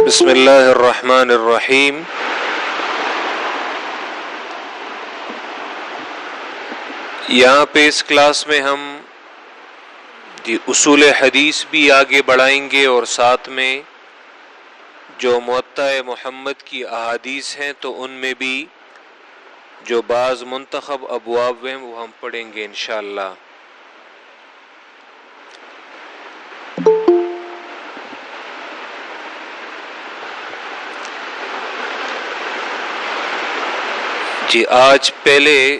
بسم اللہ الرحمن الرحیم۔ یہاں پہ اس کلاس میں ہم اصول حدیث بھی آگے بڑھائیں گے اور ساتھ میں جو موطا محمد کی احادیث ہیں تو ان میں بھی جو بعض منتخب ابواب ہیں وہ ہم پڑھیں گے انشاءاللہ۔ آج پہلے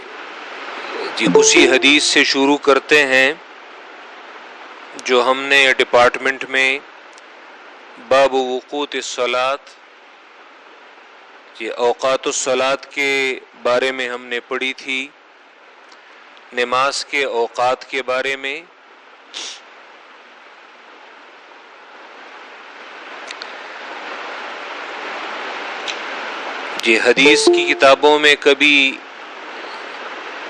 اسی حدیث سے شروع کرتے ہیں جو ہم نے ڈپارٹمنٹ میں باب وقوت الصلاۃ اوقات الصلاۃ کے بارے میں ہم نے پڑھی تھی، نماز کے اوقات کے بارے میں۔ حدیث کی کتابوں میں کبھی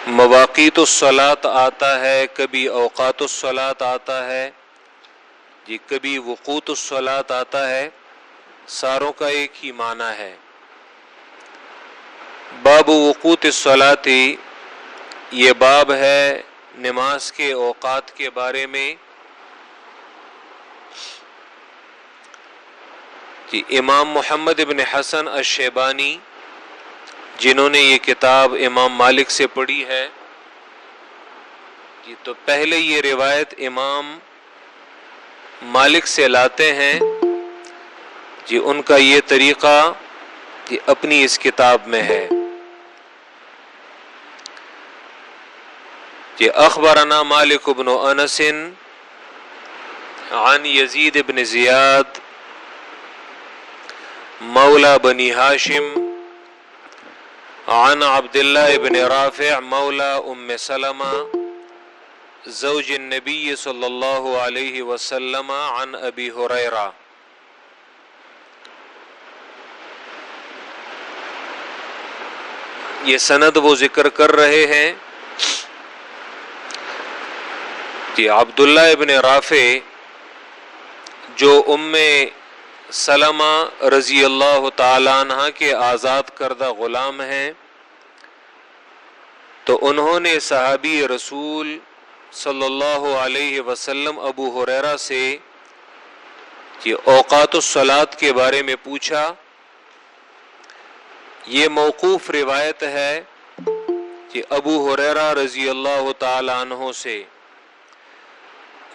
مواقیت الصلاۃ آتا ہے، کبھی اوقات الصلاۃ آتا ہے، کبھی وقوت الصلاۃ آتا ہے، ساروں کا ایک ہی معنی ہے۔ باب وقوت الصلاۃ یہ باب ہے نماز کے اوقات کے بارے میں۔ امام محمد بن حسن الشیبانی جنہوں نے یہ کتاب امام مالک سے پڑھی ہے، تو پہلے یہ روایت امام مالک سے لاتے ہیں، ان کا یہ طریقہ اپنی اس کتاب میں ہے۔ اخبرنا مالک بن انس عن یزید بن زیاد مولا بنی ہاشم عن عبد اللہ بن رافع مولا ام سلمہ زوج النبی صلی اللہ علیہ وسلم عن ابی ہریرہ۔ یہ سند وہ ذکر کر رہے ہیں کہ عبداللہ ابن رافع جو ام سلمہ رضی اللہ تعالی عنہ کے آزاد کردہ غلام ہیں، تو انہوں نے صحابی رسول صلی اللہ علیہ وسلم ابو ہریرہ سے اوقات الصلاۃ کے بارے میں پوچھا۔ یہ موقوف روایت ہے کہ ابو ہریرہ رضی اللہ تعالی عنہ سے۔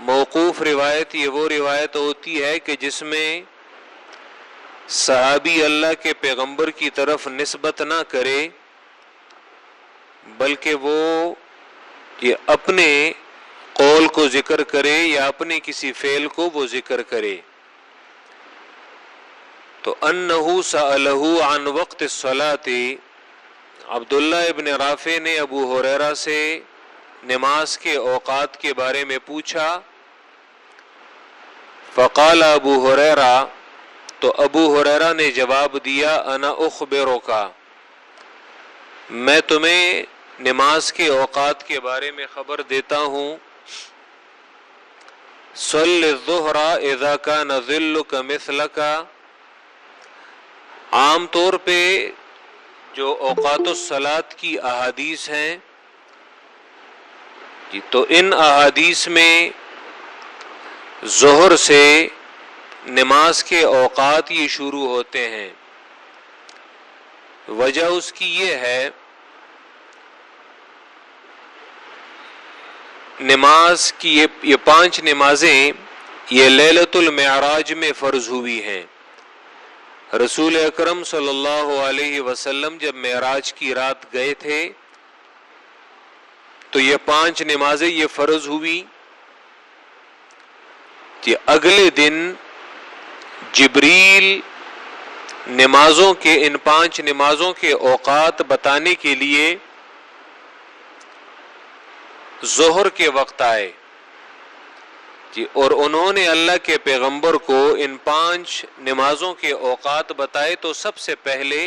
موقوف روایت یہ وہ روایت ہوتی ہے کہ جس میں صحابی اللہ کے پیغمبر کی طرف نسبت نہ کرے، بلکہ وہ یہ اپنے قول کو ذکر کرے یا اپنے کسی فعل کو وہ ذکر کرے۔ تو انہو سألہ عن وقت الصلاۃ، عبداللہ ابن رافع نے ابو ہریرہ سے نماز کے اوقات کے بارے میں پوچھا۔ فقال ابو ہریرہ، تو ابو ہریرہ نے جواب دیا، انا اخبرک، میں تمہیں نماز کے اوقات کے بارے میں خبر دیتا ہوں۔ صل الظہر اذا کان ظلک مثلک، عام طور پہ جو اوقات الصلاۃ کی احادیث ہیں تو ان احادیث میں ظہر سے نماز کے اوقات یہ شروع ہوتے ہیں۔ وجہ اس کی یہ ہے، نماز کی یہ 5 نمازیں یہ لیلۃ المعراج میں فرض ہوئی ہیں۔ رسول اکرم صلی اللہ علیہ وسلم جب معراج کی رات گئے تھے تو یہ 5 نمازیں یہ فرض ہوئی کہ اگلے دن جبریل نمازوں کے ان 5 نمازوں کے اوقات بتانے کے لیے ظہر کے وقت آئے، اور انہوں نے اللہ کے پیغمبر کو ان 5 نمازوں کے اوقات بتائے تو سب سے پہلے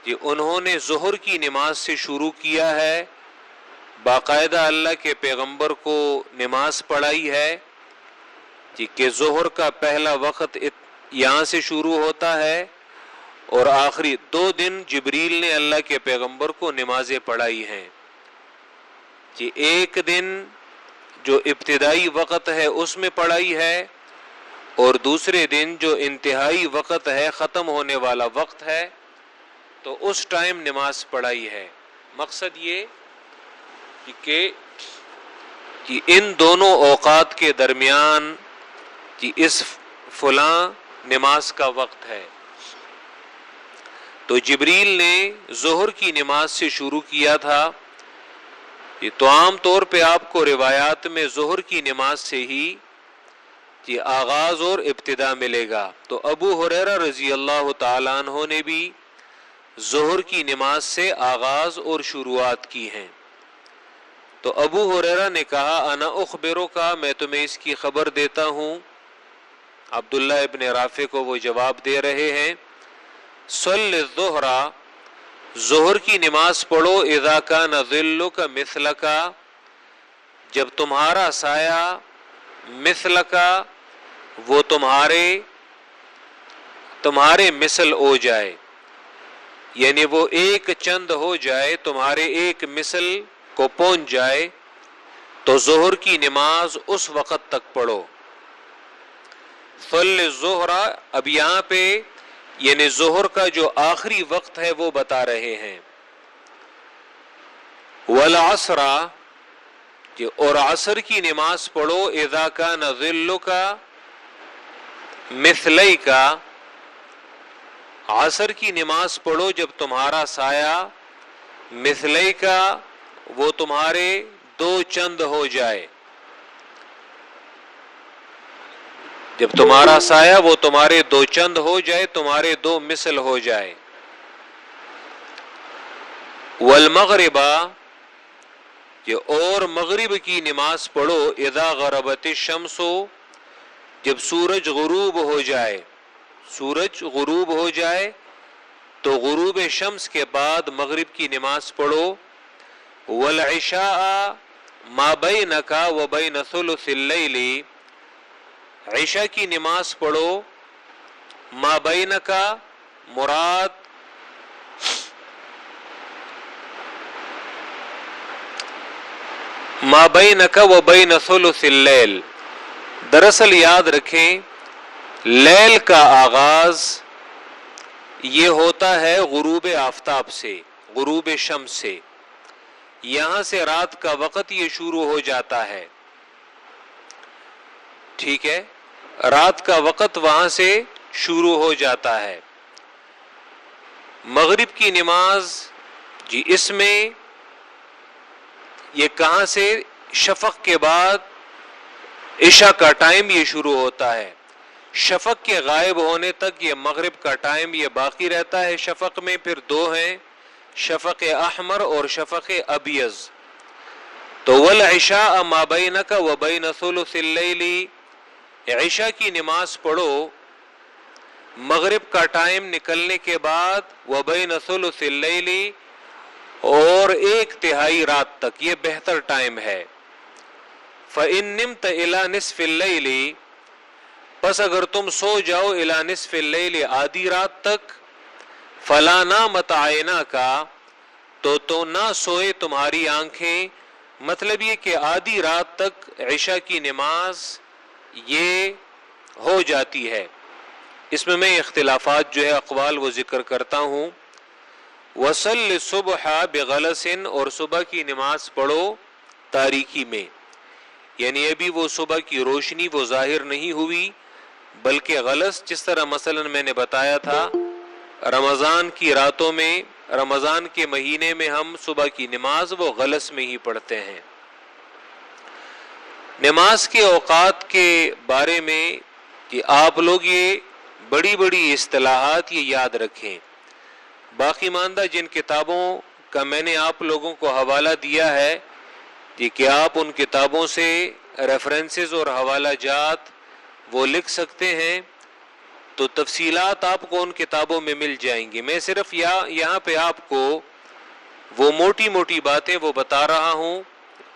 انہوں نے ظہر کی نماز سے شروع کیا ہے، باقاعدہ اللہ کے پیغمبر کو نماز پڑھائی ہے کہ ظہر کا پہلا وقت یہاں سے شروع ہوتا ہے اور آخری 2 دن جبریل نے اللہ کے پیغمبر کو نمازیں پڑھائی ہیں کہ ایک دن جو ابتدائی وقت ہے اس میں پڑھائی ہے اور دوسرے دن جو انتہائی وقت ہے ختم ہونے والا وقت ہے تو اس ٹائم نماز پڑھائی ہے. مقصد یہ کہ ان دونوں اوقات کے درمیان کہ اس فلاں نماز کا وقت ہے. تو جبریل نے ظہر کی نماز سے شروع کیا تھا. یہ تو عام طور پہ آپ کو روایات میں ظہر کی نماز سے ہی کہ آغاز اور ابتدا ملے گا. تو ابو ہریرہ رضی اللہ تعالیٰ عنہ نے بھی ظہر کی نماز سے آغاز اور شروعات کی ہیں. تو ابو ہریرہ نے کہا انا اخبرو کا، میں تمہیں اس کی خبر دیتا ہوں. عبداللہ ابن رافع کو وہ جواب دے رہے ہیں صلی الظہر، ظہر کی نماز پڑھو اذا کان ظلک مثلک، جب تمہارا سایہ مثلک وہ تمہارے مثل ہو جائے، یعنی وہ ایک چند ہو جائے، تمہارے ایک مثل کو پہنچ جائے تو ظہر کی نماز اس وقت تک پڑھو. صلی الظہر، اب یہاں پہ یعنی ظہر کا جو آخری وقت ہے وہ بتا رہے ہیں. والعصر، اور عصر کی نماز پڑھو اذا کان ظلک مثلیک، عصر کی نماز پڑھو جب تمہارا سایہ مثلیک وہ تمہارے 2 چند ہو جائے، جب تمہارا سایہ وہ تمہارے 2 چند ہو جائے، تمہارے 2 مثل ہو جائے. والمغرب، اور مغرب کی نماز پڑھو اذا غربت الشمس، جب سورج غروب ہو جائے. سورج غروب ہو جائے تو غروب شمس کے بعد مغرب کی نماز پڑھو. والعشاء ما بینک و بین ثلث اللیل، عشاء کی نماز پڑھو. ما بینک مراد ما بینک و بین ثلث اللیل، دراصل یاد رکھیں لیل کا آغاز یہ ہوتا ہے غروب آفتاب سے، غروب شمس سے. یہاں سے رات کا وقت یہ شروع ہو جاتا ہے. ٹھیک ہے، رات کا وقت وہاں سے شروع ہو جاتا ہے. مغرب کی نماز جی اس میں یہ کہاں سے شفق کے بعد عشاء کا ٹائم یہ شروع ہوتا ہے. شفق کے غائب ہونے تک یہ مغرب کا ٹائم یہ باقی رہتا ہے. شفق میں پھر 2 ہیں، شفق احمر اور شفق ابیض. تو والعشاء ما بینک و بین ثلث اللیل، عشاء کی نماز پڑھو مغرب کا ٹائم نکلنے کے بعد، و بین ثلث اللیل، اور 1/3 رات تک، یہ بہتر ٹائم ہے. فإن نمت إلى نصف الليل، پس اگر تم سو جاؤ إلى نصف الليل، آدھی رات تک، فلا نامت عیناک، تو نہ سوئے تمہاری آنکھیں. مطلب یہ کہ آدھی رات تک عشاء کی نماز یہ ہو جاتی ہے. اس میں اختلافات جو ہے اقوال وہ ذکر کرتا ہوں. وصل الصبح بغلس، اور صبح کی نماز پڑھو تاریکی میں، یعنی ابھی وہ صبح کی روشنی وہ ظاہر نہیں ہوئی بلکہ غلس، جس طرح مثلا میں نے بتایا تھا رمضان کی راتوں میں، رمضان کے مہینے میں ہم صبح کی نماز وہ غلس میں ہی پڑھتے ہیں. نماز کے اوقات کے بارے میں کہ آپ لوگ یہ بڑی بڑی اصطلاحات یہ یاد رکھیں. باقی ماندہ جن کتابوں کا میں نے آپ لوگوں کو حوالہ دیا ہے کہ آپ ان کتابوں سے ریفرنسز اور حوالہ جات وہ لکھ سکتے ہیں، تو تفصیلات آپ کو ان کتابوں میں مل جائیں گی. میں صرف یہاں پہ آپ کو وہ موٹی موٹی باتیں وہ بتا رہا ہوں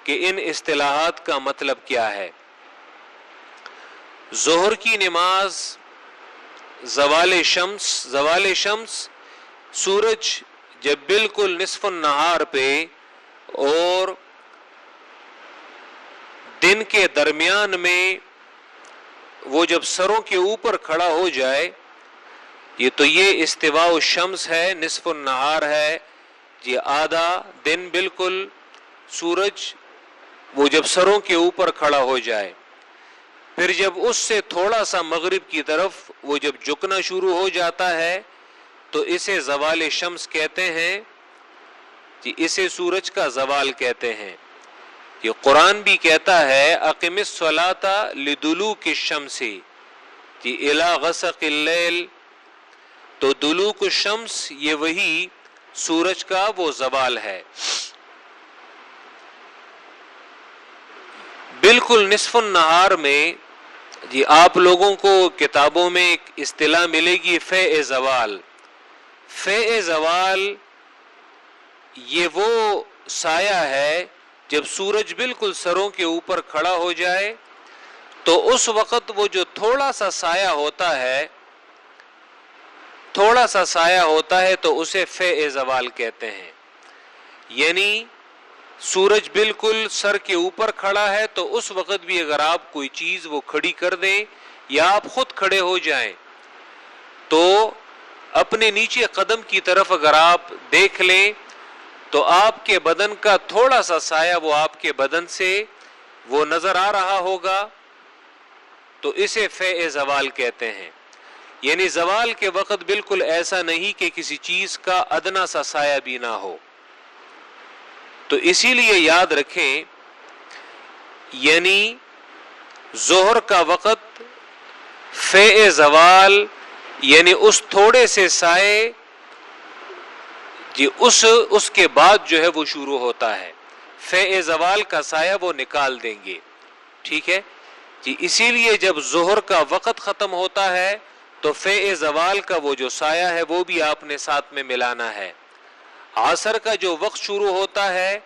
کہ ان اصطلاحات کا مطلب کیا ہے. ظہر کی نماز زوال شمس سورج جب بالکل نصف النہار پہ اور دن کے درمیان میں وہ جب سروں کے اوپر کھڑا ہو جائے، یہ استواء الشمس ہے، نصف النہار ہے، یہ آدھا دن بالکل سورج وہ جب سروں کے اوپر کھڑا ہو جائے، پھر جب اس سے تھوڑا سا مغرب کی طرف وہ جب جھکنا شروع ہو جاتا ہے تو اسے زوال شمس کہتے ہیں، اسے سورج کا زوال کہتے ہیں۔ یہ قرآن بھی کہتا ہے اقم الصلاۃ لدلوک الشمس الی غسق اللیل، تو دلوک الشمس یہ وہی سورج کا وہ زوال ہے۔ بالکل نصف النہار میں آپ لوگوں کو کتابوں میں ایک اصطلاح ملے گی فیء زوال۔ فیء زوال یہ وہ سایہ ہے جب سورج بالکل سروں کے اوپر کھڑا ہو جائے تو اس وقت وہ جو تھوڑا سا سایہ ہوتا ہے تو اسے فیء زوال کہتے ہیں۔ یعنی سورج بالکل سر کے اوپر کھڑا ہے تو اس وقت بھی اگر آپ کوئی چیز وہ کھڑی کر دیں یا آپ خود کھڑے ہو جائیں تو اپنے نیچے قدم کی طرف اگر آپ دیکھ لیں تو آپ کے بدن کا تھوڑا سا سایہ وہ آپ کے بدن سے وہ نظر آ رہا ہوگا، تو اسے فیء زوال کہتے ہیں۔ یعنی زوال کے وقت بالکل ایسا نہیں کہ کسی چیز کا ادنا سا سایہ بھی نہ ہو۔ تو اسی لیے یاد رکھیں، یعنی ظہر کا وقت فیء زوال یعنی اس تھوڑے سے سائے اس کے بعد جو ہے وہ شروع ہوتا ہے، فیء زوال کا سایہ وہ نکال دیں گے، ٹھیک ہے جی۔ اسی لیے جب ظہر کا وقت ختم ہوتا ہے تو فیء زوال کا وہ جو سایہ ہے وہ بھی آپ نے ساتھ میں ملانا ہے۔ عصر کا جو وقت شروع ہوتا ہے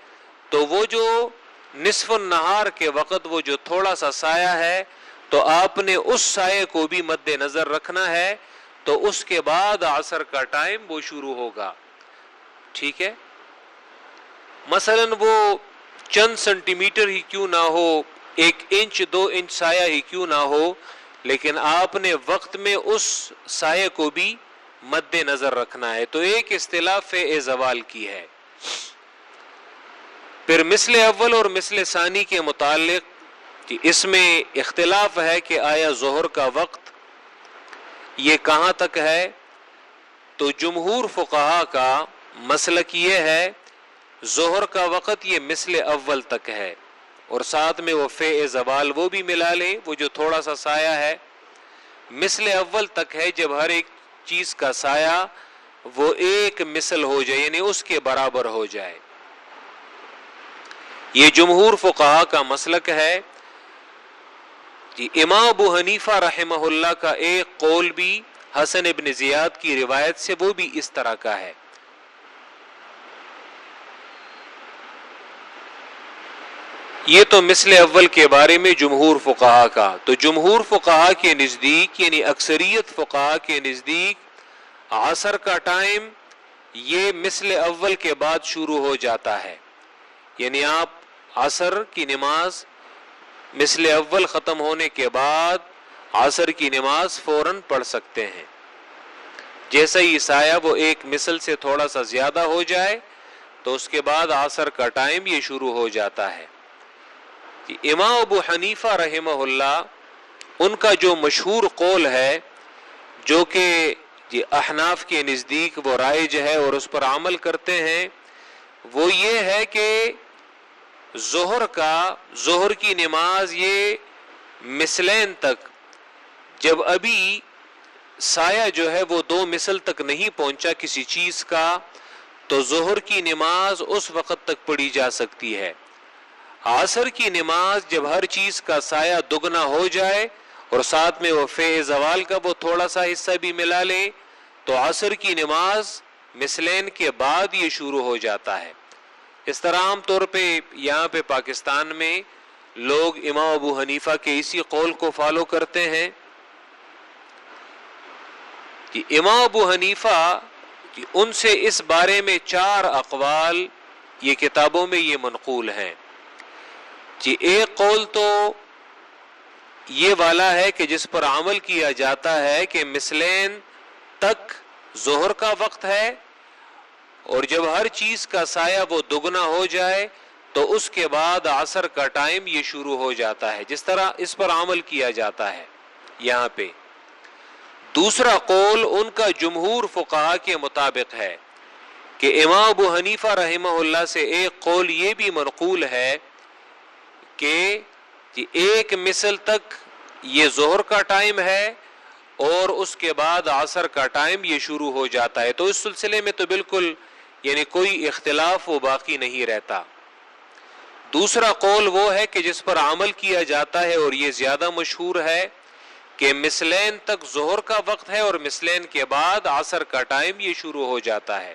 تو وہ جو نصف النہار کے وقت وہ جو تھوڑا سا سایہ ہے تو آپ نے اس سائے کو بھی مد نظر رکھنا ہے، تو اس کے بعد عصر کا ٹائم وہ شروع ہوگا، ٹھیک ہے۔ مثلا وہ چند سینٹی میٹر ہی کیوں نہ ہو، 1 انچ 2 انچ سایہ ہی کیوں نہ ہو، لیکن آپ نے وقت میں اس سائے کو بھی مد نظر رکھنا ہے۔ تو ایک اصطلاح فیء زوال کی ہے۔ پھر مثل اول اور مثل ثانی کے متعلق اس میں اختلاف ہے کہ آیا ظہر کا وقت یہ کہاں تک ہے، تو جمہور فقہا کا مسلک یہ ہے ظہر کا وقت یہ مثل اول تک ہے، اور ساتھ میں وہ فیء زوال وہ بھی ملا لیں، وہ جو تھوڑا سا سایہ ہے مثل اول تک ہے، جب ہر ایک چیز کا سایہ وہ ایک مثل ہو جائے یعنی اس کے برابر ہو جائے۔ یہ جمہور فقہا کا مسلک ہے۔ امام ابو حنیفہ رحمہ اللہ کا ایک قول بھی حسن ابن زیاد کی روایت سے وہ بھی اس طرح کا ہے۔ یہ تو مثل اول کے بارے میں جمہور فقہا کا، تو جمہور فقہا کے نزدیک یعنی اکثریت فقہا کے نزدیک عصر کا ٹائم یہ مثل اول کے بعد شروع ہو جاتا ہے، یعنی آپ عصر کی نماز مثل اول ختم ہونے کے بعد عصر کی نماز فوراً پڑھ سکتے ہیں۔ جیسا ہی سایہ وہ ایک مثل سے تھوڑا سا زیادہ ہو جائے تو اس کے بعد عصر کا ٹائم یہ شروع ہو جاتا ہے۔ امام ابو حنیفہ رحمہ اللہ ان کا جو مشہور قول ہے جو کہ احناف کے نزدیک وہ رائج ہے اور اس پر عمل کرتے ہیں، وہ یہ ہے کہ ظہر کی نماز یہ مثلین تک جب ابھی سایہ جو ہے وہ 2 مثل تک نہیں پہنچا کسی چیز کا، تو ظہر کی نماز اس وقت تک پڑھی جا سکتی ہے۔ عصر کی نماز جب ہر چیز کا سایہ دگنا ہو جائے اور ساتھ میں وہ فیء زوال کا وہ تھوڑا سا حصہ بھی ملا لے تو عصر کی نماز مثلین کے بعد یہ شروع ہو جاتا ہے۔ اس طرح عام طور پہ یہاں پہ پاکستان میں لوگ امام ابو حنیفہ کے اسی قول کو فالو کرتے ہیں، کہ امام ابو حنیفہ کہ ان سے اس بارے میں 4 اقوال یہ کتابوں میں یہ منقول ہیں. کہ ایک قول تو یہ والا ہے کہ جس پر عمل کیا جاتا ہے کہ مثلین تک ظہر کا وقت ہے، اور جب ہر چیز کا سایہ وہ دگنا ہو جائے تو اس کے بعد عصر کا ٹائم یہ شروع ہو جاتا ہے، جس طرح اس پر عمل کیا جاتا ہے یہاں پہ. دوسرا قول ان کا جمہور فقہا کے مطابق ہے کہ امام ابو حنیفہ رحمہ اللہ سے ایک قول یہ بھی منقول ہے کہ ایک مثل تک یہ ظہر کا ٹائم ہے اور اس کے بعد عصر کا ٹائم یہ شروع ہو جاتا ہے. تو اس سلسلے میں تو بالکل یعنی کوئی اختلاف وہ باقی نہیں رہتا. دوسرا قول وہ ہے کہ جس پر عمل کیا جاتا ہے اور یہ زیادہ مشہور ہے کہ مثلین تک ظہر کا وقت ہے اور مثلین کے بعد عصر کا ٹائم یہ شروع ہو جاتا ہے.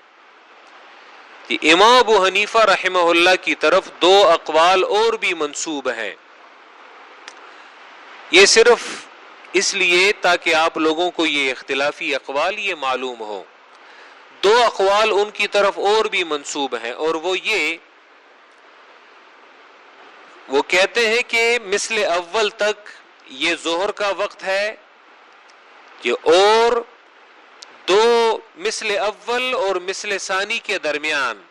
امام ابو حنیفہ رحمہ اللہ کی طرف 2 اقوال اور بھی منسوب ہیں. یہ صرف اس لیے تاکہ آپ لوگوں کو یہ اختلافی اقوال یہ معلوم ہو. 2 اقوال ان کی طرف اور بھی منسوب ہیں، اور وہ کہتے ہیں کہ مثل اول تک یہ ظہر کا وقت ہے، اور 2 مثل اول اور مثل ثانی کے درمیان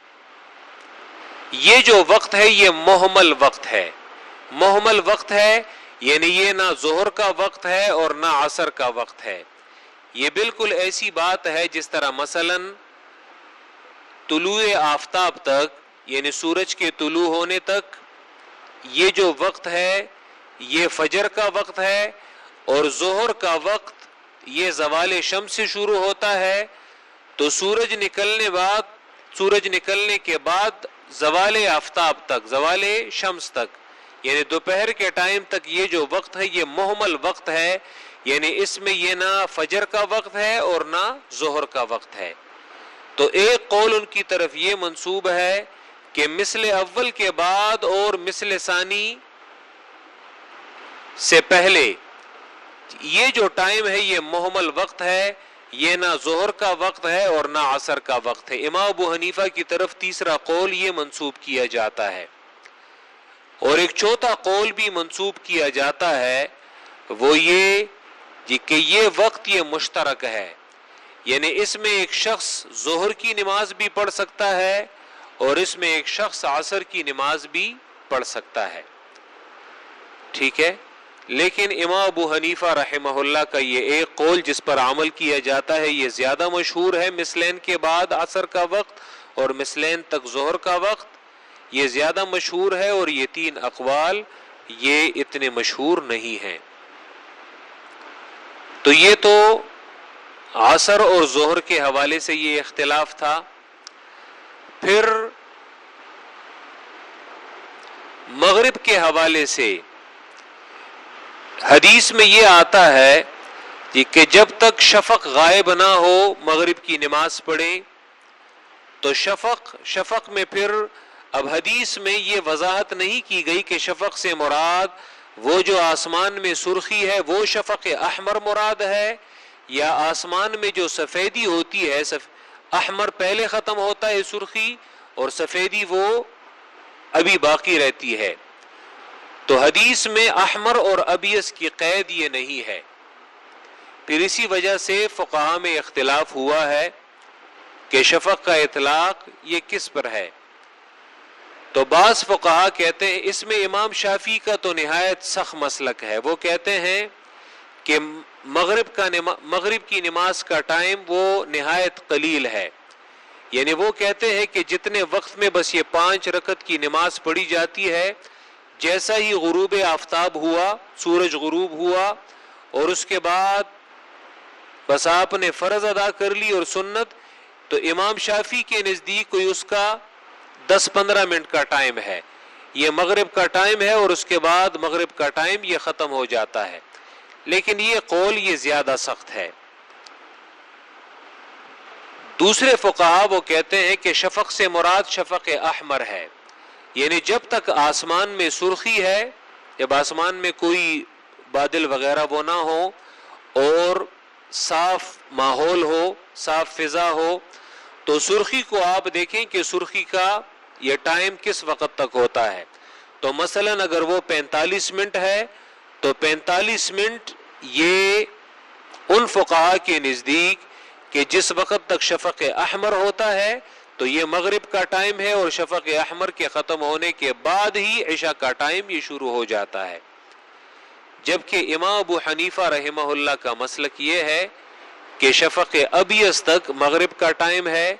یہ جو وقت ہے یہ محمل وقت ہے. محمل وقت ہے یعنی یہ نہ ظہر کا وقت ہے اور نہ عصر کا وقت ہے. یہ بالکل ایسی بات ہے جس طرح مثلا طلوع آفتاب تک یعنی سورج کے طلوع ہونے تک یہ جو وقت ہے یہ فجر کا وقت ہے، اور ظہر کا وقت یہ زوال شمس سے شروع ہوتا ہے. تو سورج نکلنے کے بعد زوال آفتاب تک، زوال شمس تک یعنی دوپہر کے ٹائم تک یہ جو وقت ہے یہ محمل وقت ہے، یعنی اس میں یہ نہ فجر کا وقت ہے اور نہ ظہر کا وقت ہے. تو ایک قول ان کی طرف یہ منسوب ہے کہ مثل اول کے بعد اور مثل ثانی سے پہلے یہ جو ٹائم ہے یہ محمل وقت ہے، یہ نہ ظہر کا وقت ہے اور نہ عصر کا وقت ہے. امام ابو حنیفہ کی طرف تیسرا قول یہ منسوب کیا جاتا ہے. اور ایک چوتھا قول بھی منسوب کیا جاتا ہے، وہ یہ کہ یہ وقت یہ مشترک ہے، یعنی اس میں ایک شخص ظہر کی نماز بھی پڑھ سکتا ہے اور اس میں ایک شخص عصر کی نماز بھی پڑھ سکتا ہے. ٹھیک ہے، لیکن امام ابو حنیفہ رحمہ اللہ کا یہ ایک قول جس پر عمل کیا جاتا ہے یہ زیادہ مشہور ہے. مثلین کے بعد عصر کا وقت اور مثلین تک ظہر کا وقت یہ زیادہ مشہور ہے، اور یہ 3 اقوال یہ اتنے مشہور نہیں ہیں. تو یہ تو عصر اور ظہر کے حوالے سے یہ اختلاف تھا. پھر مغرب کے حوالے سے حدیث میں یہ آتا ہے کہ جب تک شفق غائب نہ ہو مغرب کی نماز پڑھیں. تو شفق میں پھر اب حدیث میں یہ وضاحت نہیں کی گئی کہ شفق سے مراد وہ جو آسمان میں سرخی ہے وہ شفق احمر مراد ہے، یا آسمان میں جو سفیدی ہوتی ہے، احمر پہلے ختم ہوتا ہے سرخی اور سفیدی وہ ابھی باقی رہتی ہے. تو حدیث میں احمر اور ابیض کی قید یہ نہیں ہے. پھر اسی وجہ سے فقہاء میں اختلاف ہوا ہے کہ شفق کا اطلاق یہ کس پر ہے. تو بعض فقہاء کہتے ہیں، اس میں امام شافعی کا تو نہایت سخت مسلک ہے، وہ کہتے ہیں کہ مغرب کی نماز کا ٹائم وہ نہایت قلیل ہے. یعنی وہ کہتے ہیں کہ جتنے وقت میں بس یہ 5 رکعت کی نماز پڑھی جاتی ہے، جیسا ہی غروب آفتاب ہوا، سورج غروب ہوا اور اس کے بعد بس آپ نے فرض ادا کر لی اور سنت، تو امام شافعی کے نزدیک کوئی اس کا 10-15 منٹ کا ٹائم ہے، یہ مغرب کا ٹائم ہے، اور اس کے بعد مغرب کا ٹائم یہ ختم ہو جاتا ہے. لیکن یہ قول یہ زیادہ سخت ہے. دوسرے فقہا وہ کہتے ہیں کہ شفق سے مراد شفق احمر ہے، یعنی جب تک آسمان میں سرخی ہے، جب آسمان میں کوئی بادل وغیرہ وہ نہ ہو اور صاف ماحول ہو, صاف فضا ہو, تو سرخی کو آپ دیکھیں کہ سرخی کا یہ ٹائم کس وقت تک ہوتا ہے. تو مثلا اگر وہ 45 منٹ ہے تو 45 منٹ یہ ان فقہا کے نزدیک کہ جس وقت تک شفق احمر ہوتا ہے تو یہ مغرب کا ٹائم ہے, اور شفق احمر کے ختم ہونے کے بعد ہی عشاء کا ٹائم یہ شروع ہو جاتا ہے. جبکہ امام ابو حنیفہ رحمہ اللہ کا مسلک یہ ہے کہ شفق ابیض تک مغرب کا ٹائم ہے,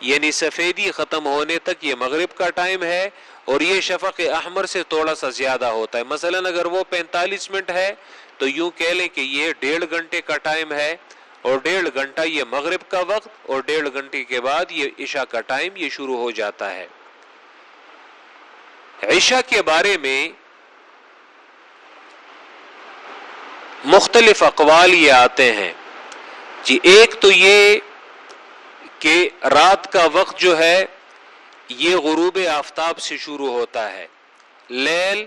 یعنی سفیدی ختم ہونے تک یہ مغرب کا ٹائم ہے, اور یہ شفق احمر سے تھوڑا سا زیادہ ہوتا ہے. مثلا اگر وہ 45 منٹ ہے تو یوں کہہ لیں کہ یہ 1.5 گھنٹے کا ٹائم ہے, اور 1.5 گھنٹہ یہ مغرب کا وقت, اور 1.5 گھنٹے کے بعد یہ عشاء کا ٹائم یہ شروع ہو جاتا ہے. عشاء کے بارے میں مختلف اقوال یہ آتے ہیں جی. ایک تو یہ کہ رات کا وقت جو ہے یہ غروب آفتاب سے شروع ہوتا ہے, لیل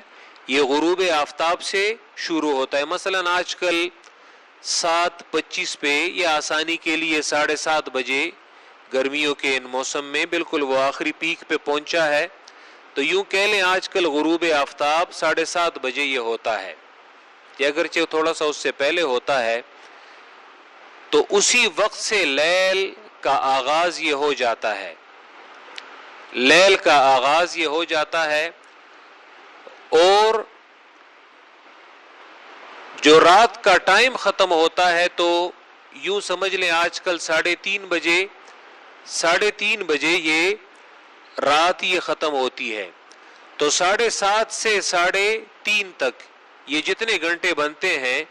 یہ غروب آفتاب سے شروع ہوتا ہے. مثلا آج کل 7:25 پہ یا آسانی کے لیے 7:30 بجے گرمیوں کے ان موسم میں بالکل وہ آخری پیک پہ پہنچا ہے, تو یوں کہہ لیں آج کل غروب آفتاب 7:30 بجے یہ ہوتا ہے, کہ اگرچہ تھوڑا سا اس سے پہلے ہوتا ہے. تو اسی وقت سے لیل کا آغاز یہ ہو جاتا ہے, لیل کا آغاز یہ ہو جاتا ہے. اور جو رات کا ٹائم ختم ہوتا ہے تو یوں سمجھ لیں آج کل 3:30 بجے یہ رات یہ ختم ہوتی ہے. تو 7:30 سے 3:30 تک یہ جتنے گھنٹے بنتے ہیں,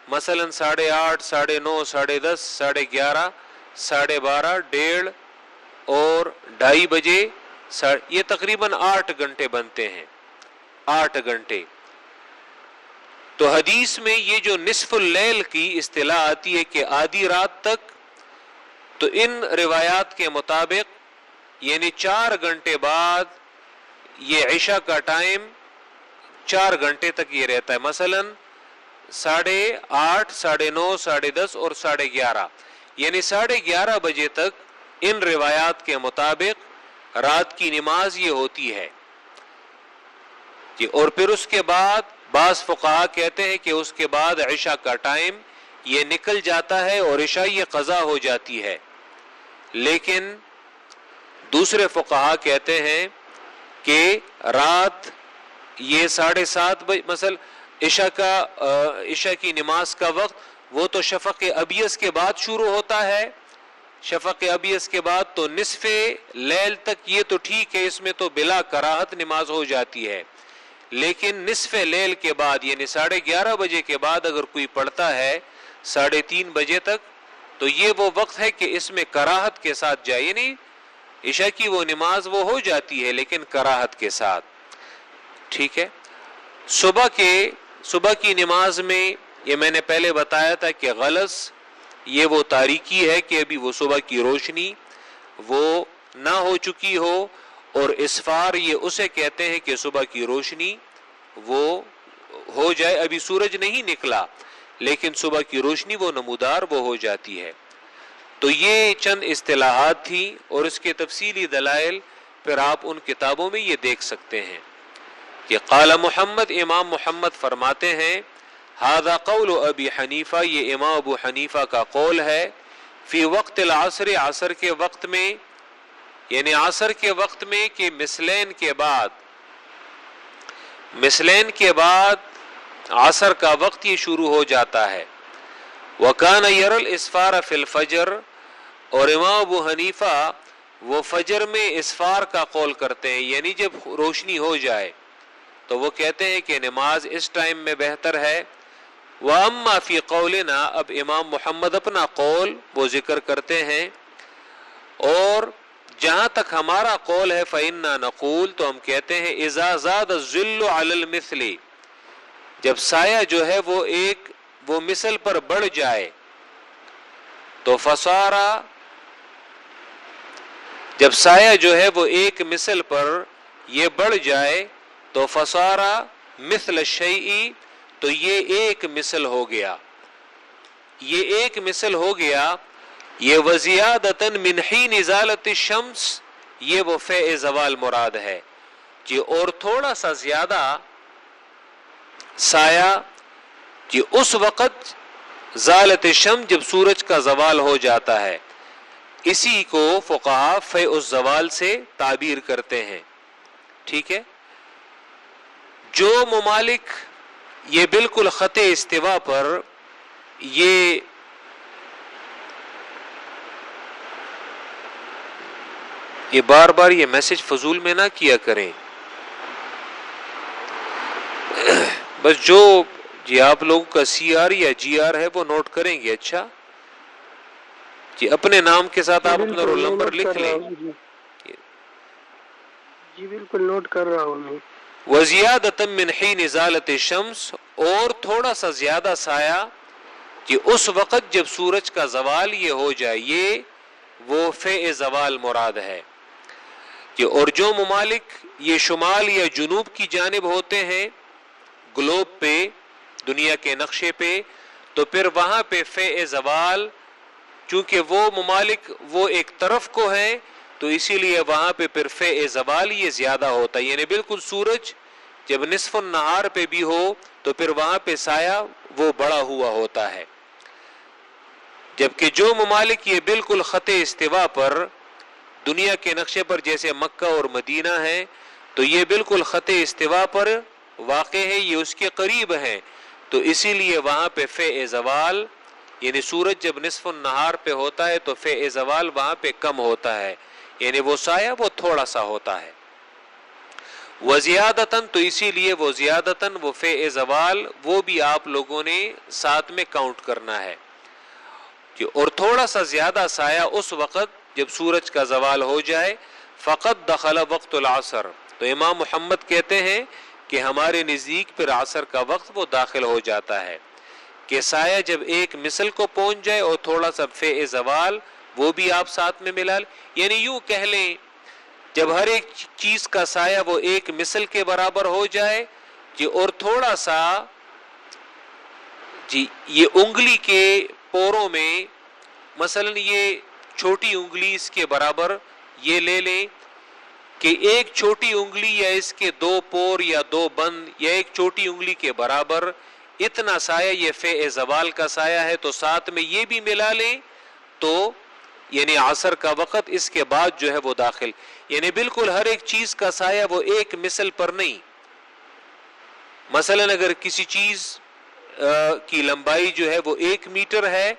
مثلا 8:30, 9:30, 10:30, 11:30, 12:30, 1:30 اور 2:30 بجے, یہ تقریباً 8 گھنٹے بنتے ہیں, 8 گھنٹے. تو حدیث میں یہ جو نصف اللیل کی اصطلاح آتی ہے کہ آدھی رات تک, تو ان روایات کے مطابق یعنی 4 گھنٹے بعد یہ عشاء کا ٹائم 4 گھنٹے تک یہ رہتا ہے. مثلا 8:30, 9:30, 10:30 اور 11:30, یعنی 11:30 بجے تک ان روایات کے مطابق رات کی نماز یہ ہوتی ہے. اور پھر اس کے بعد بعض فقہا کہتے ہیں کہ اس کے بعد عشاء کا ٹائم یہ نکل جاتا ہے اور عشاء یہ قضا ہو جاتی ہے. لیکن دوسرے فقہا کہتے ہیں کہ رات یہ 7:30 بجے, مثلا عشاء کی نماز کا وقت وہ تو شفق ابیض کے بعد شروع ہوتا ہے, شفق ابیض کے بعد تو نصف لیل تک یہ تو ٹھیک ہے, اس میں تو بلا کراہت نماز ہو جاتی ہے. لیکن نصف لیل کے بعد یعنی 11:30 بجے کے بعد اگر کوئی پڑھتا ہے 3:30 بجے تک, تو یہ وہ وقت ہے کہ اس میں کراہت کے ساتھ جائے, یعنی عشاء کی وہ نماز وہ ہو جاتی ہے لیکن کراہت کے ساتھ. ٹھیک ہے. صبح کی نماز میں یہ میں نے پہلے بتایا تھا کہ غلظ یہ وہ تاریکی ہے کہ ابھی وہ صبح کی روشنی وہ نہ ہو چکی ہو, اور اسفار یہ اسے کہتے ہیں کہ صبح کی روشنی وہ ہو جائے, ابھی سورج نہیں نکلا لیکن صبح کی روشنی وہ نمودار وہ ہو جاتی ہے. تو یہ چند اصطلاحات تھی, اور اس کے تفصیلی دلائل پھر آپ ان کتابوں میں یہ دیکھ سکتے ہیں کہ قال محمد, امام محمد فرماتے ہیں, ھذا قول ابی حنیفہ, یہ امام ابو حنیفہ کا قول ہے, فی وقت العصر, عصر کے وقت میں, یعنی عصر کے وقت میں کہ مثلین کے بعد عصر کا وقت یہ شروع ہو جاتا ہے. وکان یری الاسفار فی الفجر, اور امام ابو حنیفہ وہ فجر میں اسفار کا قول کرتے ہیں, یعنی جب روشنی ہو جائے تو وہ کہتے ہیں کہ نماز اس ٹائم میں بہتر ہے. واما فی قولنا, اب امام محمد اپنا قول وہ ذکر کرتے ہیں, اور جہاں تک ہمارا قول ہے فإنا نقول, تو ہم کہتے ہیں اذا زاد الظل علی المثل, جب سایہ جو ہے وہ مثل پر بڑھ جائے, تو فصارا, جب سایہ جو ہے وہ ایک مثل پر یہ بڑھ جائے تو فصارا مثل الشیء, تو یہ ایک مثل ہو گیا, یہ ایک مثل ہو گیا. یہ وزیادتن من حین ازالت الشمس یہ وہ فے زوال مراد ہے جی، اور تھوڑا سا زیادہ سایہ جی اس وقت زالت الشمس جب سورج کا زوال ہو جاتا ہے. اسی کو فقہا فے الزوال سے تعبیر کرتے ہیں. ٹھیک ہے. جو ممالک یہ بالکل خط استوا پر یہ بار بار یہ میسج فضول میں نہ کیا کریں. بس جو جی آپ لوگوں کا سی آر یا جی آر ہے وہ نوٹ کریں گے. اچھا جی اپنے نام کے ساتھ آپ اپنا رول نمبر لکھ لیں. جی بالکل نوٹ کر رہا ہوں میں. وزیادۃ من حین ازالت الشمس اور تھوڑا سا زیادہ سایہ کہ اس وقت جب سورج کا زوال یہ ہو جائے یہ وہ فے زوال مراد ہے. کہ اور جو ممالک یہ شمال یا جنوب کی جانب ہوتے ہیں گلوب پہ دنیا کے نقشے پہ تو پھر وہاں پہ فے زوال چونکہ وہ ممالک وہ ایک طرف کو ہیں تو اسی لیے وہاں پہ پھر فے زوال یہ زیادہ ہوتا ہے. یعنی بالکل سورج جب نصف النہار پہ بھی ہو تو پھر وہاں پہ سایہ وہ بڑا ہوا ہوتا ہے. جبکہ جو ممالک یہ بالکل خط استوا پر دنیا کے نقشے پر جیسے مکہ اور مدینہ ہے تو یہ بالکل خط استوا پر واقع ہے، یہ اس کے قریب ہیں تو اسی لیے وہاں پہ فے زوال یعنی سورج جب نصف النہار پہ ہوتا ہے تو فے زوال وہاں پہ کم ہوتا ہے، یعنی وہ سایہ وہ تھوڑا سا ہوتا ہے. وزیادتاً تو اسی لیے وہ زیادتاً وہ فے زوال وہ بھی آپ لوگوں نے ساتھ میں کاؤنٹ کرنا ہے. اور تھوڑا سا زیادہ سایہ اس وقت جب سورج کا زوال ہو جائے. فقط دخل وقت العصر تو امام محمد کہتے ہیں کہ ہمارے نزدیک پھر عصر کا وقت وہ داخل ہو جاتا ہے کہ سایہ جب ایک مثل کو پہنچ جائے اور تھوڑا سا فے زوال وہ بھی آپ ساتھ میں ملا یعنی یوں کہہ لیں جب ہر ایک چیز کا سایہ وہ ایک مثل کے برابر ہو جائے جی اور تھوڑا سا جی یہ انگلی کے پوروں میں مثلا یہ چھوٹی انگلی اس کے برابر یہ لے لیں کہ ایک چھوٹی انگلی یا اس کے دو پور یا دو بند یا ایک چھوٹی انگلی کے برابر اتنا سایہ یہ فے زوال کا سایہ ہے تو ساتھ میں یہ بھی ملا لیں تو یعنی عصر کا وقت اس کے بعد جو ہے وہ داخل یعنی بالکل ہر ایک چیز کا سایہ وہ ایک مثل پر نہیں. مثلا اگر کسی چیز کی لمبائی جو ہے وہ 1 میٹر ہے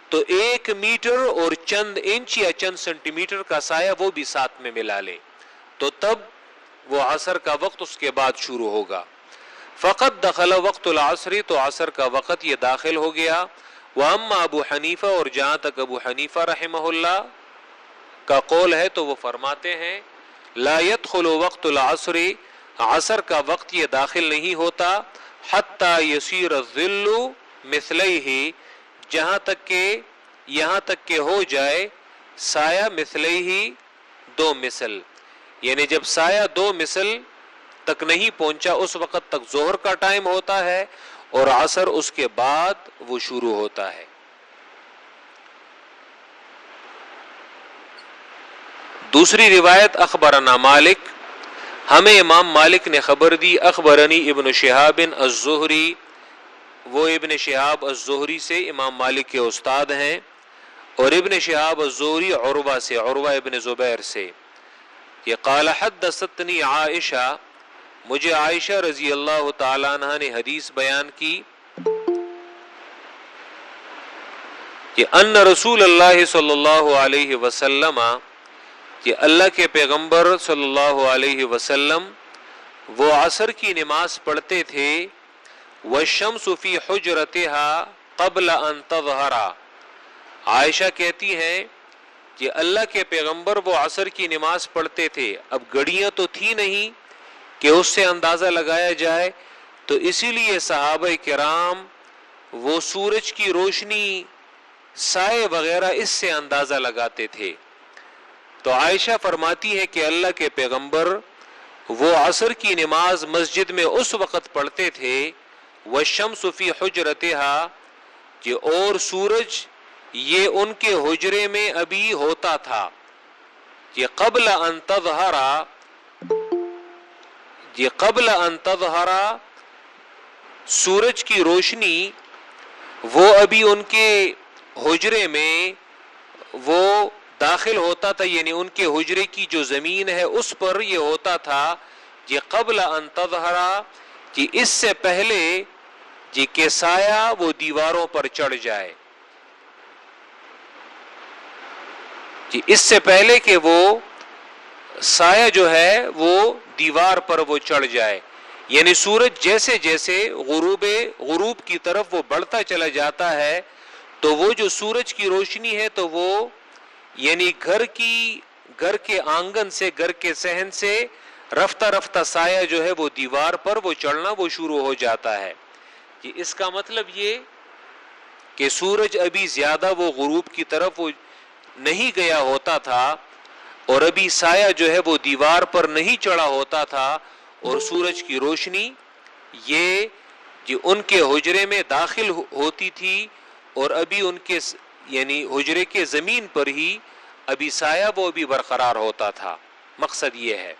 تو 1 میٹر اور چند انچ یا چند سینٹی میٹر کا سایہ وہ بھی ساتھ میں ملا لیں تو تب وہ عصر کا وقت اس کے بعد شروع ہوگا. فقط دخل وقت العصر تو عصر کا وقت یہ داخل ہو گیا. واما ابو حنیفہ اور جہاں تک ابو حنیفہ رحمہ اللہ کا قول ہے تو وہ فرماتے ہیں لا يدخل وقت العصر عصر کا وقت یہ داخل نہیں ہوتا حتی یصیر الظل مثلیہ یہاں تک کہ ہو جائے سایہ مثلیہ 2 مثل یعنی جب سایہ 2 مثل تک نہیں پہنچا اس وقت تک ظہر کا ٹائم ہوتا ہے اور عصر اس کے بعد وہ شروع ہوتا ہے. دوسری روایت اخبرنا مالک ہمیں امام مالک نے خبر دی اخبرنی ابن شہاب الزہری وہ ابن شہاب الزہری سے امام مالک کے استاد ہیں اور ابن شہاب الزہری عروہ سے عروہ ابن زبیر سے یہ قال حدثتنی عائشہ مجھے عائشہ رضی اللہ تعالی عنہ نے حدیث بیان کی کہ ان رسول اللہ صلی اللہ علیہ وسلم کہ اللہ کے پیغمبر صلی اللہ علیہ وسلم وہ عصر کی نماز پڑھتے تھے والشمس فی حجرتها قبل ان تظہر عائشہ کہتی ہیں کہ اللہ کے پیغمبر وہ عصر کی نماز پڑھتے تھے اب گھڑیاں تو تھی نہیں کہ اس سے اندازہ لگایا جائے تو اسی لیے صحابہ کرام وہ سورج کی روشنی سائے وغیرہ اس سے اندازہ لگاتے تھے. تو عائشہ فرماتی ہے کہ اللہ کے پیغمبر وہ عصر کی نماز مسجد میں اس وقت پڑھتے تھے والشمس فی حجرتها کہ اور سورج یہ ان کے حجرے میں ابھی ہوتا تھا، یہ قبل ان تظہرا سورج کی روشنی وہ ابھی ان کے حجرے میں وہ داخل ہوتا تھا، یعنی ان کے حجرے کی جو زمین ہے اس پر یہ ہوتا تھا، یہ قبل ان تظہرا کہ اس سے پہلے جی کہ سایہ وہ دیواروں پر چڑھ جائے، جی اس سے پہلے کہ وہ سایہ جو ہے وہ دیوار پر وہ چڑھ جائے، یعنی سورج جیسے جیسے غروب کی طرف وہ بڑھتا چلا جاتا ہے تو وہ جو سورج کی روشنی ہے تو وہ یعنی گھر کے آنگن سے، گھر کے صحن سے رفتہ رفتہ سایہ جو ہے وہ دیوار پر وہ چڑھنا وہ شروع ہو جاتا ہے۔ کہ اس کا مطلب یہ کہ سورج ابھی زیادہ وہ غروب کی طرف وہ نہیں گیا ہوتا تھا اور ابھی سایہ جو ہے وہ دیوار پر نہیں چڑھا ہوتا تھا، اور سورج کی روشنی یہ جو ان کے حجرے میں داخل ہوتی تھی اور ابھی ان کے یعنی حجرے کے زمین پر ہی ابھی سایہ وہ بھی برقرار ہوتا تھا۔ مقصد یہ ہے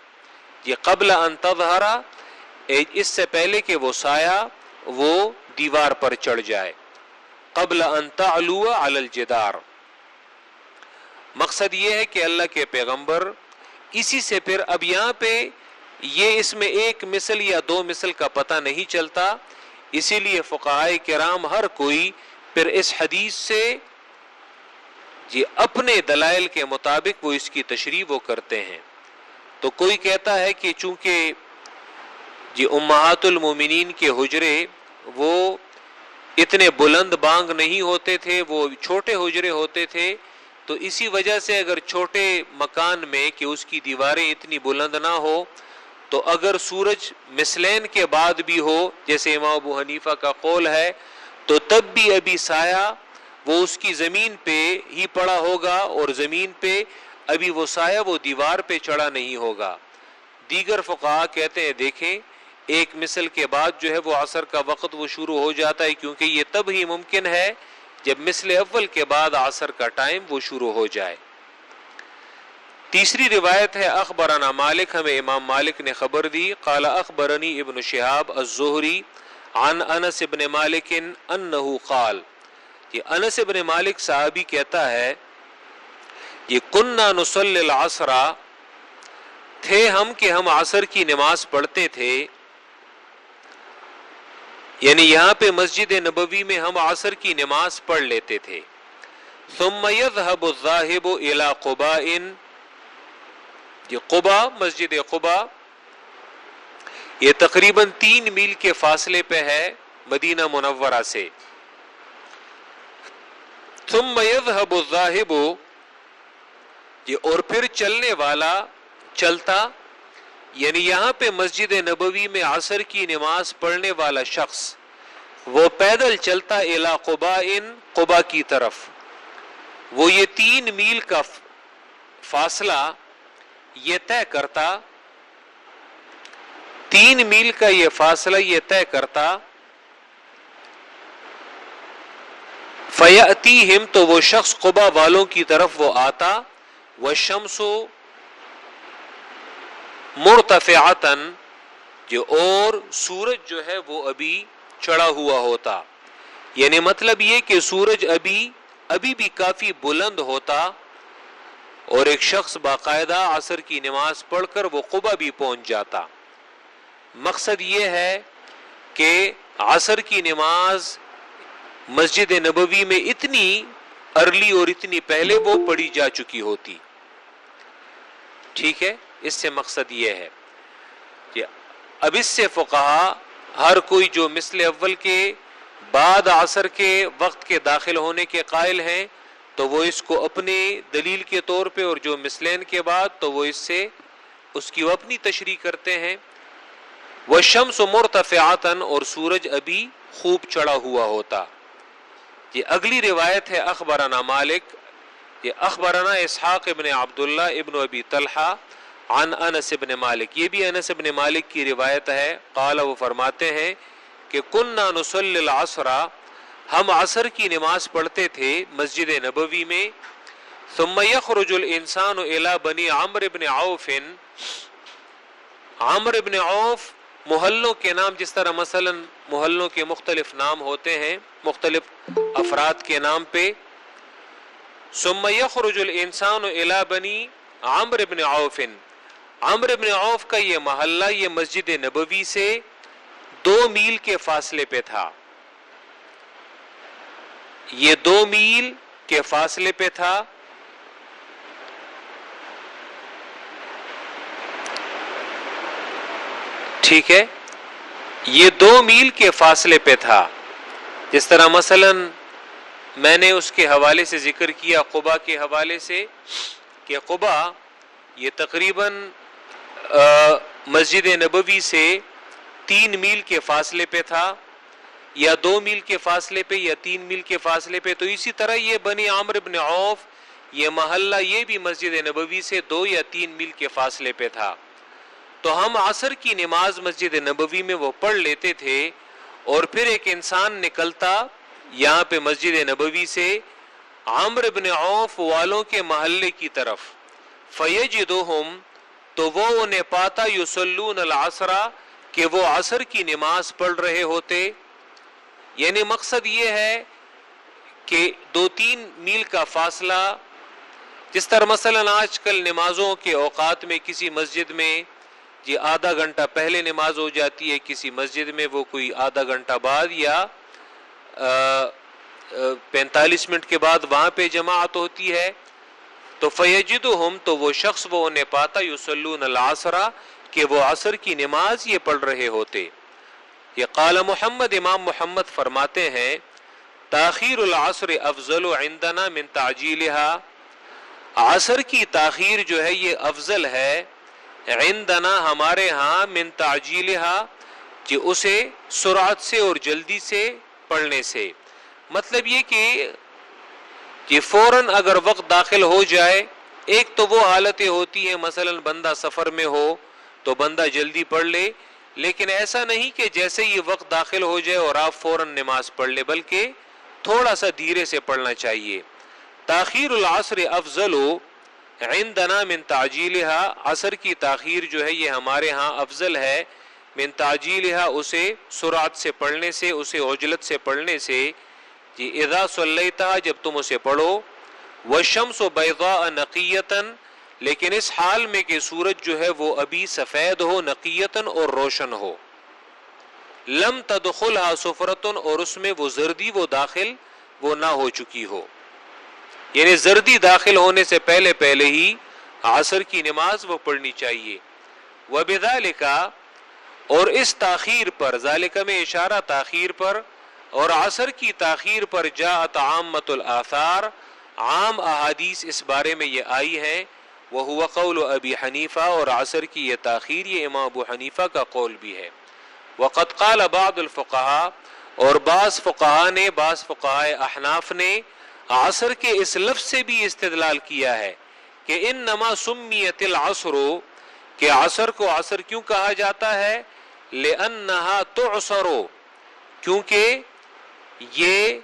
یہ قبل ان تظہرا، اس سے پہلے کہ وہ سایہ وہ دیوار پر چڑھ جائے، قبل ان تعلو علی الجدار۔ مقصد یہ ہے کہ اللہ کے پیغمبر اسی سے پھر اب یہاں پہ یہ اس میں ایک مثل یا دو مثل کا پتہ نہیں چلتا، اسی لیے فقہائے کرام ہر کوئی پھر اس حدیث سے جی اپنے دلائل کے مطابق وہ اس کی تشریح وہ کرتے ہیں۔ تو کوئی کہتا ہے کہ چونکہ جی امہات المومنین کے حجرے وہ اتنے بلند بانگ نہیں ہوتے تھے، وہ چھوٹے حجرے ہوتے تھے، تو اسی وجہ سے اگر چھوٹے مکان میں کہ اس کی دیواریں اتنی بلند نہ ہو تو اگر سورج مثلین کے بعد بھی ہو جیسے امام ابو حنیفہ کا قول ہے تو تب بھی ابھی سایہ وہ اس کی زمین پہ ہی پڑا ہوگا اور زمین پہ ابھی وہ سایہ وہ دیوار پہ چڑھا نہیں ہوگا۔ دیگر فقہا کہتے ہیں دیکھیں ایک مثل کے بعد جو ہے وہ عصر کا وقت وہ شروع ہو جاتا ہے، کیونکہ یہ تب ہی ممکن ہے جب مثل اول کے بعد عصر کا ٹائم وہ شروع ہو جائے۔ تیسری روایت ہے اخبرنا مالک، ہمیں امام مالک نے خبر دی، قال اخبرنی ابن شہاب الزہری عن انس ابن مالک انہ قال، یہ انس ابن مالک صحابی کہتا ہے یہ کننا نصلی العصر، تھے ہم کہ ہم عصر کی نماز پڑھتے تھے، یعنی یہاں پہ مسجد نبوی میں ہم عصر کی نماز پڑھ لیتے تھے۔ ثم يذهب الذاهب الى قباء، یہ قبا مسجد قبا یہ تقریباً 3 میل کے فاصلے پہ ہے مدینہ منورہ سے۔ ثم يذهب الذاهب، یہ اور پھر چلنے والا چلتا، یعنی یہاں پہ مسجد نبوی میں عصر کی نماز پڑھنے والا شخص وہ پیدل چلتا الی قباء، قبا کی طرف، وہ یہ 3 میل کا فاصلہ یہ طے کرتا، 3 میل کا یہ فاصلہ یہ طے کرتا، فیأتیہم، تو وہ شخص قبا والوں کی طرف وہ آتا، والشمس مرتفعتن، جو اور سورج جو ہے وہ ابھی چڑھا ہوا ہوتا، یعنی مطلب یہ کہ سورج ابھی بھی کافی بلند ہوتا اور ایک شخص باقاعدہ عصر کی نماز پڑھ کر وہ قبا بھی پہنچ جاتا۔ مقصد یہ ہے کہ عصر کی نماز مسجد نبوی میں اتنی ارلی اور اتنی پہلے وہ پڑھی جا چکی ہوتی، ٹھیک ہے، اس سے مقصد یہ ہے کہ اب اس سے فقہا ہر کوئی جو مثل اول کے بعد عصر کے وقت کے داخل ہونے کے قائل ہیں تو وہ اس کو اپنے دلیل کے طور پہ، اور جو مثلین کے بعد تو وہ اس سے اس کی وہ اپنی تشریح کرتے ہیں۔ والشمس مرتفعتن، اور سورج ابھی خوب چڑھا ہوا ہوتا۔ یہ اگلی روایت ہے اخبرنا مالک، یہ اخبرنا اسحاق ابن عبداللہ ابن ابی طلحہ عن انس ابن مالک، یہ بھی انس ابن مالک کی روایت ہے، قال وہ فرماتے ہیں کہ کننا نصلی العصر، ہم عصر کی نماز پڑھتے تھے مسجد نبوی میں. ثم يخرج الانسان الى بني عمرو بن عوف. عمرو بن عوف محلوں کے نام، جس طرح مثلا محلوں کے مختلف نام ہوتے ہیں مختلف افراد کے نام پہ. ثم يخرج الانسان الى بني عمرو بن عوف. عمرو بن عوف کا یہ محلہ یہ مسجد نبوی سے 2 میل کے فاصلے پہ تھا. یہ 2 میل کے فاصلے پہ تھا. ٹھیک ہے، یہ 2 میل کے فاصلے پہ تھا. جس طرح مثلا میں نے اس کے حوالے سے ذکر کیا قبا کے حوالے سے کہ قبا یہ تقریباً مسجد نبوی سے 3 میل کے فاصلے پہ تھا، یا 2 میل کے فاصلے پہ یا 3 میل کے فاصلے پہ. تو اسی طرح یہ بنی عمرو بن عوف یہ محلہ یہ بھی مسجد نبوی سے 2 یا 3 میل کے فاصلے پہ تھا. تو ہم عصر کی نماز مسجد نبوی میں وہ پڑھ لیتے تھے، اور پھر ایک انسان نکلتا یہاں پہ مسجد نبوی سے عمرو بن عوف والوں کے محلے کی طرف. فیجدہم، تو وہ انہیں پاتا یصلون العصر کہ وہ عصر کی نماز پڑھ رہے ہوتے. یعنی مقصد یہ ہے کہ 2-3 میل کا فاصلہ، جس طرح مثلا آج کل نمازوں کے اوقات میں کسی مسجد میں جی آدھا گھنٹہ پہلے نماز ہو جاتی ہے، کسی مسجد میں وہ کوئی آدھا گھنٹہ بعد یا 45 منٹ کے بعد وہاں پہ جماعت ہوتی ہے. تو فیجدہم، تو وہ شخص وہ انہیں پاتا یصلون العصر کہ وہ عصر کی نماز یہ پڑھ رہے ہوتے. یہ قال محمد، امام محمد فرماتے ہیں تاخیر العصر افضل عندنا من تعجیلها. عصر کی تاخیر جو ہے یہ افضل ہے عندنا ہمارے ہاں من تعجیلها کہ اسے سرعت سے اور جلدی سے پڑھنے سے. مطلب یہ کہ فوراً اگر وقت داخل ہو جائے، ایک تو وہ حالتیں ہوتی ہیں مثلا بندہ سفر میں ہو تو بندہ جلدی پڑھ لے، لیکن ایسا نہیں کہ جیسے یہ وقت داخل ہو جائے اور آپ فوراً نماز پڑھ لے، بلکہ تھوڑا سا دھیرے سے پڑھنا چاہیے. تاخیر العصر افضل عندنا من تعجیلها، عصر کی تاخیر جو ہے یہ ہمارے ہاں افضل ہے من تعجیلها، اسے سرعت سے پڑھنے سے، اسے عجلت سے پڑھنے سے. جی اذا صلیتها، جب تم اسے پڑھو. والشمس بیضاء نقیۃ، لیکن اس حال میں کہ سورج جو ہے وہ ابھی سفید ہو، نقیۃ اور روشن ہو. لم تدخلها صفرۃ، اور اس میں وہ زردی وہ داخل وہ نہ ہو چکی ہو. یعنی زردی داخل ہونے سے پہلے پہلے ہی عصر کی نماز وہ پڑھنی چاہیے. وبذالک، اور اس تاخیر پر، ذالک میں اشارہ تاخیر پر اور عصر کی تاخیر پر جاءت عامۃ الآثار، عام احادیث اس بارے میں یہ آئی ہیں. وہو قول ابی حنیفہ، اور عصر کی یہ تاخیر یہ امام ابو حنیفہ کا قول بھی ہے. وقد قال بعض الفقہاء، اور بعض فقہاء نے، بعض فقہاء احناف نے عصر کے اس لفظ سے بھی استدلال کیا ہے کہ انما سمیت العصر، کہ عصر کو عصر کیوں کہا جاتا ہے؟ لأنہا تعصر، کیونکہ یہ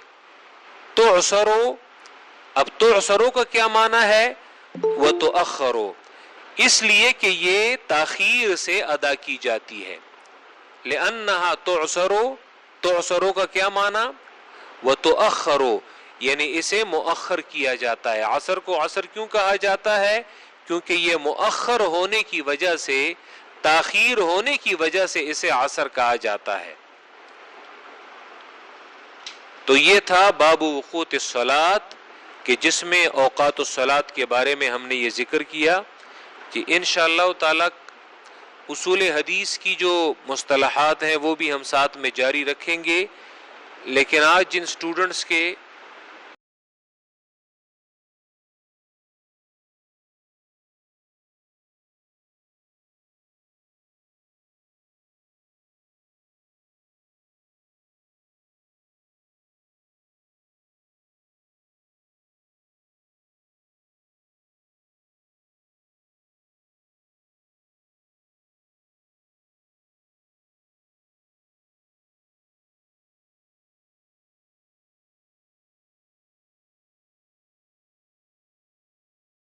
تعصر. اب تعصر کا کیا معنی ہے؟ وتؤخر، اس لیے کہ یہ تاخیر سے ادا کی جاتی ہے. لأنہا تعصر، تعصر کا کیا معنی؟ وتؤخر، یعنی اسے مؤخر کیا جاتا ہے. عصر کو عصر کیوں کہا جاتا ہے؟ کیونکہ یہ مؤخر ہونے کی وجہ سے، تاخیر ہونے کی وجہ سے اسے عصر کہا جاتا ہے. تو یہ تھا باب وقوت الصلاۃ، کہ جس میں اوقات الصلاۃ کے بارے میں ہم نے یہ ذکر کیا کہ انشاءاللہ تعالی اصول حدیث کی جو مصطلحات ہیں وہ بھی ہم ساتھ میں جاری رکھیں گے. لیکن آج جن سٹوڈنٹس کے